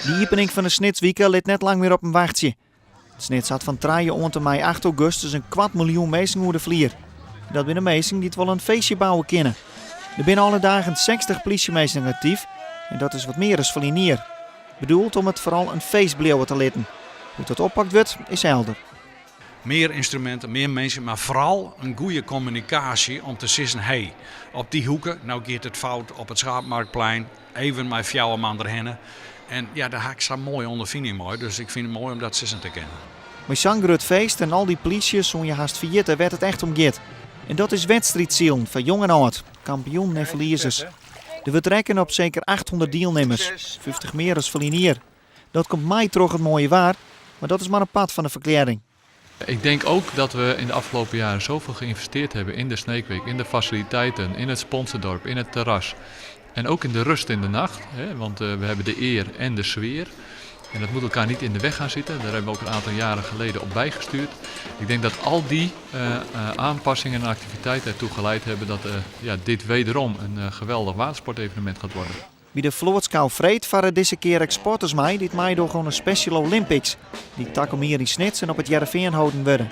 De opening van de Snitswieken liet net lang meer op een wachtje. Het Snits had van 3 tot mei 8 augustus een 250.000 mensen over de vlier. Dat zijn de mensen die het wel een feestje bouwen kunnen. Er zijn alle dagen 60 politiemensen actief en dat is wat meer dan verliezen. Bedoeld om het vooral een feest blijven te laten. Hoe dat oppakt wordt, is helder. Meer instrumenten, meer mensen, maar vooral een goede communicatie om te zeggen, hey, op die hoeken, nou gaat het fout op het Schaapmarktplein, even mijn fjouwe man erheen. En ja, daar heb ik zo mooi ondervinding mooi, dus ik vind het mooi om dat te kennen. Met zo'n groot feest en al die politie zo'n je haast failliet, werd het echt om gaat. En dat is wedstrijdzielen van jong en oud, kampioen en verliezers. Er wordt rekenen op zeker 800 deelnemers, 50 meer als verliezen. Dat komt mij terug het mooie waar, maar dat is maar een pad van de verklaring. Ik denk ook dat we in de afgelopen jaren zoveel geïnvesteerd hebben in de Sneekweek, in de faciliteiten, in het sponsordorp, in het terras. En ook in de rust in de nacht, want we hebben de eer en de sfeer. En dat moet elkaar niet in de weg gaan zitten. Daar hebben we ook een aantal jaren geleden op bijgestuurd. Ik denk dat al die aanpassingen en activiteiten ertoe geleid hebben dat dit wederom een geweldig watersportevenement gaat worden. Bij de Floortskou Vreed varen deze keer exporters mee, dit mij door gewoon een Special Olympics. Die takken hier in Snits en op het Jereveen houden worden.